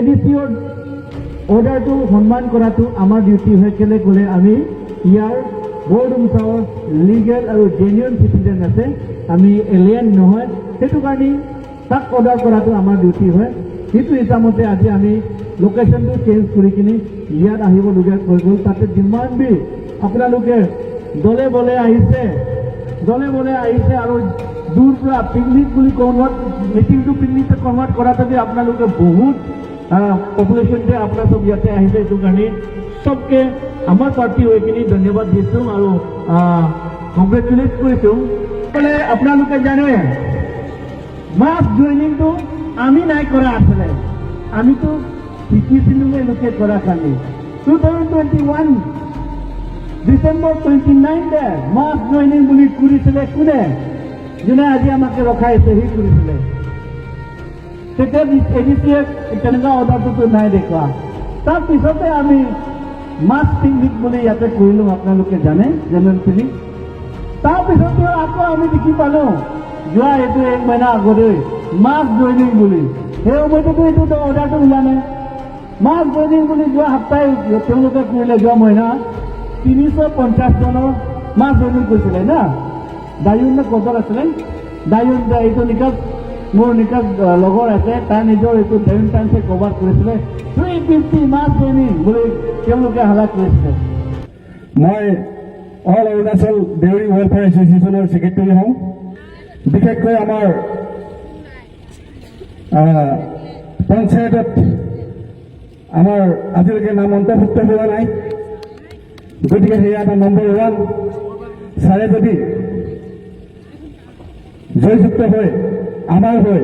এডিচিঅ'ৰ অৰ্ডাৰটো সন্মান কৰাটো আমাৰ ডিউটি হৈ কেলে ক'লে আমি ইয়াৰ বৰ্ড অঞ্চলৰ লিগেল আৰু জেনুইন চিটিজেন আছে, আমি এলিয়েন নহয়, সেইটো কাৰণে তাক অৰ্ডাৰ কৰাটো আমাৰ ডিউটি হয়। সেইটো হিচাপতে আজি আমি লোকেশ্যনটো চেঞ্জ কৰি কিনে ইয়াত আহিবলগীয়া হৈ গ'ল। তাতে যিমান বি আপোনালোকে দলে বলে আহিছে আৰু দূৰ পৰা পিকনিক বুলি মিটিংটো পিকনিকত কনভাৰ্ট কৰাটো যে আপোনালোকে বহুত পপুলেশ্যন যে আপোনাৰ চব ইয়াতে আহিছে, এইটো কাৰণে চবকে আমাৰ পাৰ্টি হৈ কিনে ধন্যবাদ দিছোঁ আৰু কংগ্ৰেচুলেট কৰিছোঁ। বোলে আপোনালোকে জানে মাছ জইনিংটো আমি নাই কৰা আছিলে, আমিতো শিকিছিলোঁ লোকে কৰাৰ কাৰণে 2021 ডিচেম্বৰ 29 মাছ জইনিং বুলি কৰিছিলে কোনে, যোনে আজি আমাক ৰখাইছে সি কৰিছিলে। তেতিয়া এডিচিয়ে তেনেকুৱা অৰ্ডাৰটোতো নাই দেখুওৱা। তাৰপিছতে আমি মাছ পিকনিক বুলি ইয়াতে কৰিলোঁ, আপোনালোকে জানে জেনেৰেল পিকনিক। তাৰপিছতে আকৌ আমি দেখি পালোঁ যোৱা এইটো 1 মাহ আগতে মাছ জইনিং বুলি, সেই সময়টোতো এইটো অৰ্ডাৰটো ওলা নাই। মাছ জইনিং বুলি যোৱা সপ্তাহে তেওঁলোকে কৰিলে, যোৱা মহিনা 350 জনৰ মাছ জইনিং কৰিছিলে না। দায়ুন কজন আছিলে, দায়ুন এইটো নিকাজ মোৰ নিকাজ লগৰ আছে, তাৰ নিজৰ এইটো দায়ুন টাইমছে কভাৰ কৰিছিলে 350 মাছ জইনিং বুলি তেওঁলোকে হালা কৰিছিলে। মই অল অৰুণাচল ডেউৰী ৱেলফেয়াৰ এছ'চিয়েশ্যনৰ ছেক্ৰেটাৰী হওঁ। বিশেষকৈ আমাৰ পঞ্চায়তত আমাৰ আজিলৈকে নাম অন্তৰ্ভুক্ত হোৱা নাই, গতিকে সেয়া এটা নম্বৰ 1। ছাৰে যদি জয়যুক্ত হৈ আমাৰ হৈ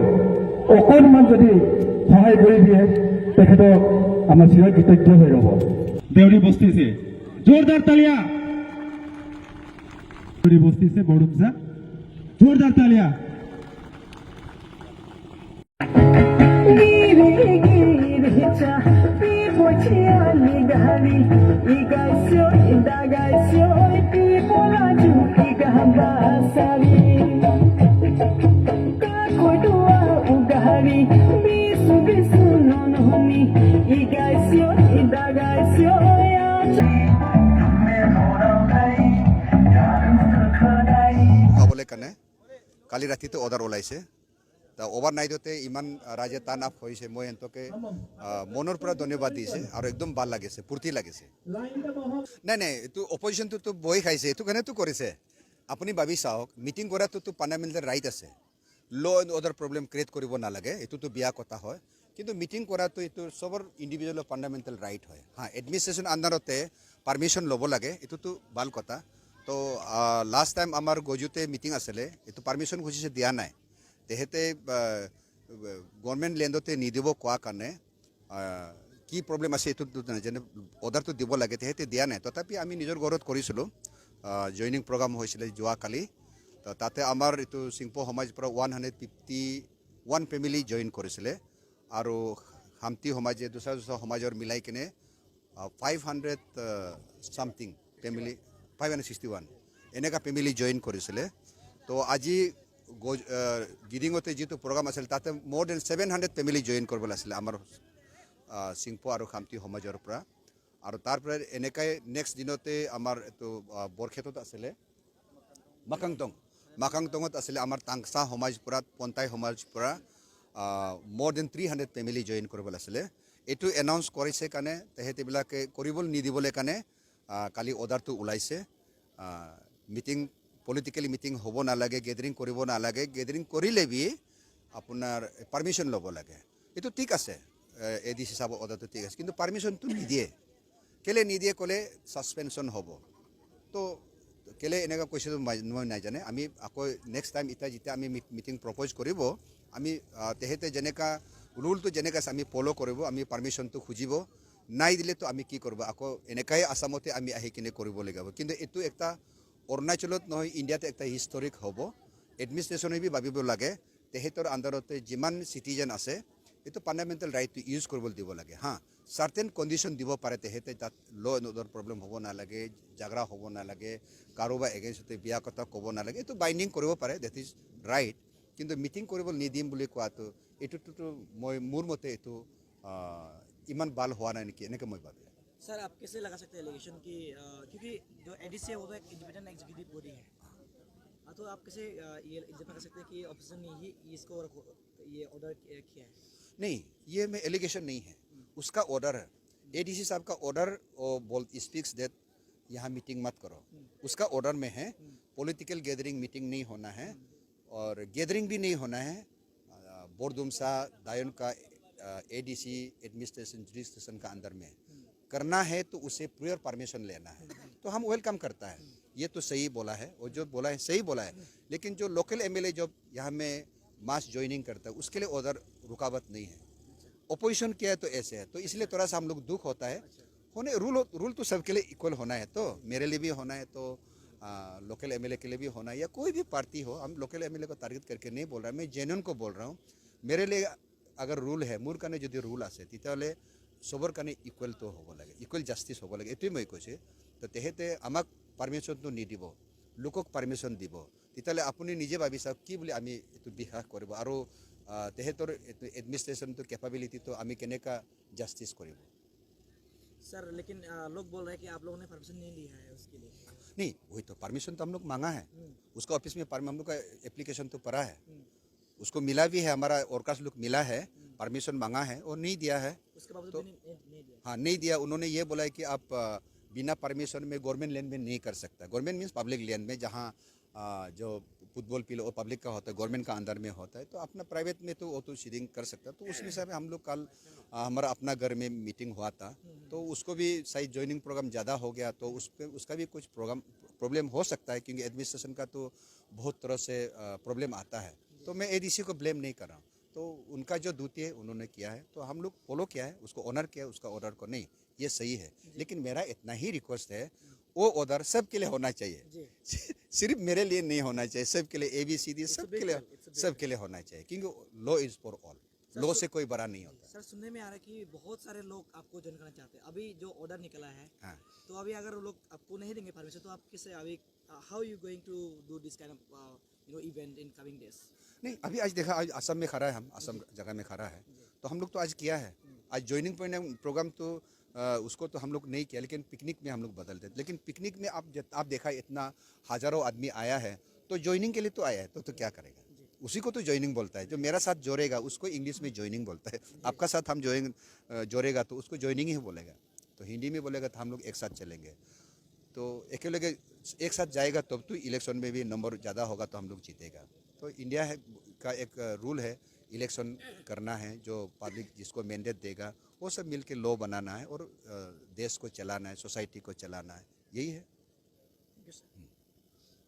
অকণমান যদি সহায় কৰি দিয়ে তেখেতক আমাৰ চিৰ কৃতজ্ঞ হৈ ৰ'ব। देवरी बस्ती से जोरदार तालियां, देवरी बस्ती से बोडुमसा जोरदार तालियां। কাৰণে কালি ৰাতিতে অৰ্ডাৰ ওলাইছে, অভাৰ নাইটতে ইমান ৰাইজে টাৰ্ণ আপ হৈছে। মই সিহঁতকে মনৰ পৰা ধন্যবাদ দিছে আৰু একদম ভাল লাগিছে, ফূৰ্তি লাগিছে। নাই এইটো অপজিশ্যনটোতো বহি খাইছে, এইটো কাৰণেতো কৰিছে। আপুনি ভাবি চাওক, মিটিং কৰাটোতো পাৰ্লামেণ্টেৰী ৰাইট আছে, ল' এণ্ড অৰ্ডাৰ প্ৰব্লেম ক্ৰিয়েট কৰিব নালাগে, এইটোতো বেয়া কথা হয়। কিন্তু মিটিং কৰাটো এইটো চবৰ ইণ্ডিভিজুৱেলৰ ফাণ্ডামেণ্টেল ৰাইট হয়। এডমিনিষ্ট্ৰেশ্যন আণ্ডাৰতে পাৰ্মিশ্যন ল'ব লাগে, এইটোতো ভাল কথা। তো লাষ্ট টাইম আমাৰ গজুতে মিটিং আছিলে, এইটো পাৰ্মিশ্যন খুজিছে, দিয়া নাই। তেহেঁতে গভৰ্ণমেণ্ট লেণ্ডতে নিদিব কোৱা কাৰণে কি প্ৰব্লেম আছে এইটো যেনে অৰ্ডাৰটো দিব লাগে, তেহেঁতে দিয়া নাই। তথাপি আমি নিজৰ ঘৰত কৰিছিলোঁ, জইনিং প্ৰগ্ৰাম হৈছিলে যোৱাকালি। তাতে আমাৰ এইটো চিংপো সমাজৰ পৰা 151 ফেমিলি জইন কৰিছিলে আৰু হামতি সমাজে দুচৰা সমাজৰ মিলাই কিনে 500 চামথিং ফেমিলি 561 এনেকুৱা ফেমিলি জইন কৰিছিলে। তো আজি গিডিঙতে যিটো প্ৰগ্ৰাম আছিল তাতে মোৰ দেন 700 ফেমিলি জইন কৰিবলৈ আছিলে আমাৰ চিংপো আৰু খামতি সমাজৰ পৰা। আৰু তাৰ পৰা এনেকৈ নেক্সট দিনতে আমাৰ এইটো বৰক্ষেত্ৰত আছিলে মাকাংটঙত আছিলে আমাৰ টাংচা সমাজ পৰা, পন্তাই সমাজ পৰা মোৰ দেন 300 ফেমিলি জইন কৰিবলৈ আছিলে। এইটো এনাউন্স কৰিছে কাৰণে তেহেঁতবিলাকে কৰিবলৈ নিদিবলৈ কাৰণে কালি অৰ্ডাৰটো ওলাইছে। মিটিং পলিটিকেলি মিটিং হ'ব নালাগে, গেডাৰিং কৰিব নালাগে, গেডাৰিং কৰিলে বি আপোনাৰ পাৰ্মিশ্যন ল'ব লাগে। এইটো ঠিক আছে, এ ডি চি চাব অৰ্ডাৰটো ঠিক আছে, কিন্তু পাৰ্মিশ্যনটো নিদিয়ে। কেলৈ নিদিয়ে ক'লে ছাছপেনশ্যন হ'ব। তো কেলৈ এনেকুৱা কৈছে মই নাজানে। আমি আকৌ নেক্সট টাইম এতিয়া যেতিয়া আমি মিটিং প্ৰপ'জ কৰিব, আমি তেহেঁতে যেনেকুৱা ৰুলটো যেনেকৈ আছে আমি ফ'ল' কৰিব, আমি পাৰ্মিশ্যনটো খুজিব, নাই দিলেতো আমি কি কৰিব, আকৌ এনেকাই আসামতে আমি আহি কিনে কৰিব লাগিব। কিন্তু এইটো একটা অৰুণাচলত নহয়, ইণ্ডিয়াতে একটা হিষ্টৰিক হ'ব। এডমিনিষ্ট্ৰেশ্যনে বি ভাবিব লাগে তেহেঁতৰ আণ্ডাৰতে যিমান চিটিজেন আছে এইটো ফাণ্ডামেণ্টেল ৰাইটটো ইউজ কৰিবলৈ দিব লাগে। চাৰ্টেন কণ্ডিশ্যন দিব পাৰে, তেহেঁতে তাত ল' এণ্ড অৰ্ডাৰ প্ৰব্লেম হ'ব নালাগে, জাগৰা হ'ব নালাগে, কাৰোবাৰ এগেইনষ্টতে বেয়া কথা ক'ব নালাগে, এইটো বাইণ্ডিং কৰিব পাৰে, ডেট ইজ ৰাইট। কিন্তু মিটিং কৰিবলৈ নিদিম বুলি কোৱাটো এইটোতো মোৰ মতে এইটো ইমান ভাল হোৱা নাই নেকি এনেকৈ মই ভাবোঁ। सर आप कैसे लगा सकते हैं एलिगेशन की क्योंकि जो एडीसी है वो तो एक इंडिपेंडेंट एग्जीक्यूटिव बॉडी है। तो आप कैसे ये इल्जाम कर सकते हैं कि ऑपोजिशन ने ही इसको ये ऑर्डर किया है। नहीं, ये में एलिगेशन नहीं है, उसका ऑर्डर है। एडीसी साहब का ऑर्डर स्पीक्स दैट यहाँ मीटिंग मत करो, उसका ऑर्डर में है पॉलिटिकल गैदरिंग मीटिंग नहीं होना है और गैदरिंग भी नहीं होना है। बोरदुमसा दायन का एडीसी एडमिनिस्ट्रेशन जुडिस्ट्रेशन का अंदर में करना है तो उसे प्रियर परमिशन लेना है, तो हम वेलकम करता है। ये तो सही बोला है और जो बोला है सही बोला है, लेकिन जो लोकल एमएलए जो यहाँ में मास ज्वाइनिंग करता है उसके लिए उधर रुकावट नहीं है। ओपोजिशन किया है तो ऐसे है, तो इसलिए थोड़ा सा हम लोग दुख होता है। होने रूल तो सबके लिए इक्वल होना है, तो मेरे लिए भी होना है, तो लोकल एमएलए के लिए भी होना है, या कोई भी पार्टी हो। हम लोकल एमएलए को टारगेट करके नहीं बोल रहा, मैं जेन्युइन को बोल रहा हूँ। मेरे लिए अगर रूल है মোৰ কাৰণে যদি ৰুল আছে তেতিয়াহ'লে চবৰ কাৰণে ইকুৱেল তো হ'ব লাগে, ইকুৱেল জাষ্টিছ হ'ব লাগে, এইটোৱে মই কৈছোঁ। তো তেহেঁতে আমাক পাৰ্মিশ্যনটো নিদিব, লোকক পাৰ্মিশ্যন দিব, তেতিয়াহ'লে আপুনি নিজে ভাবি চাওক কি বুলি আমি এইটো বিশ্বাস কৰিব আৰু তেহেঁতৰ এডমিনিষ্ট্ৰেশ্যনটো কেপাবিলিটিটো আমি কেনেকুৱা জাষ্টিছ কৰিব। सर लेकिन लोग बोल रहे हैं कि आप लोगों ने परमिशन नहीं लिया है उसके लिए। नहीं, वही तो परमिशन तो हम लोग मांगा है, उसका ऑफिस में हम लोग का एप्लीकेशन तो पड़ा है, उसको मिला भी है, हमारा ऑर्कास लुक मिला है, परमिशन मांगा है और नहीं दिया है। उसके बावजूद तो भी नहीं दिया। हाँ, नहीं दिया। उन्होंने ये बोला है कि आप बिना परमिशन में गवर्नमेंट लैंड में नहीं कर सकता। गवर्नमेंट मीन्स पब्लिक लैंड में, जहाँ जो फुटबॉल पिलो वो पब्लिक का होता है, गवर्नमेंट का अंदर में होता है, तो अपना प्राइवेट में तो वो तो सीडिंग कर सकता है। तो उस हिसाब से हम लोग कल हमारा अपना घर में मीटिंग हुआ था, तो उसको भी शायद ज्वाइनिंग प्रोग्राम ज़्यादा हो गया, तो उस पर उसका भी कुछ प्रॉब्लम हो सकता है, क्योंकि एडमिनिस्ट्रेशन का तो बहुत तरह से प्रॉब्लम आता है। तो मैं एडीसी को ब्लेम नहीं कर रहा हूँ, तो उनका जो ड्यूटी है उन्होंने किया है, तो हम लोग फॉलो किया है, उसको ऑनर किया है, उसका ऑर्डर को नहीं, ये सही है। लेकिन मेरा इतना ही रिक्वेस्ट है, वो ऑर्डर सबके लिए होना चाहिए, सिर्फ मेरे लिए नहीं होना चाहिए, सबके लिए ABCD सबके लिए होना चाहिए, क्योंकि law is for all, law से कोई बड़ा नहीं होता। सर सुनने में आ रहा है कि बहुत सारे लोग आपको ज्वाइन करना चाहते हैं। अभी जो ऑर्डर निकला है, हाँ। तो अभी अगर वो लोग आपको नहीं देंगे परमिशन, तो आप किससे अभी how you going to do this kind of event in coming days. नहीं, अभी आज देखा, आज असम में खड़ा है, हम असम जगह में खड़ा है, तो हम लोग तो आज किया है। आज ज्वाइनिंग प्रोग्राम तो उसको तो हम लोग नहीं किया, लेकिन पिकनिक में हम लोग बदल देते। लेकिन पिकनिक में आप देखा इतना हज़ारों आदमी आया है, तो ज्वाइनिंग के लिए तो आया है, तो क्या करेगा, उसी को तो ज्वाइनिंग बोलता है। जो मेरा साथ जोड़ेगा उसको इंग्लिश में ज्वाइनिंग बोलता है, आपका साथ हम जोड़ेगा तो उसको ज्वाइनिंग ही बोलेगा, तो हिंदी में बोलेगा तो हम लोग एक साथ चलेंगे। तो अकेले एक साथ जाएगा तब तो इलेक्शन में भी नंबर ज़्यादा होगा, तो हम लोग जीतेगा। तो इंडिया का एक रूल है, इलेक्शन करना है, जो पब्लिक जिसको मैंडेट देगा वो सब मिल के लॉ बनाना है और देश को चलाना है, सोसाइटी को चलाना है, यही है।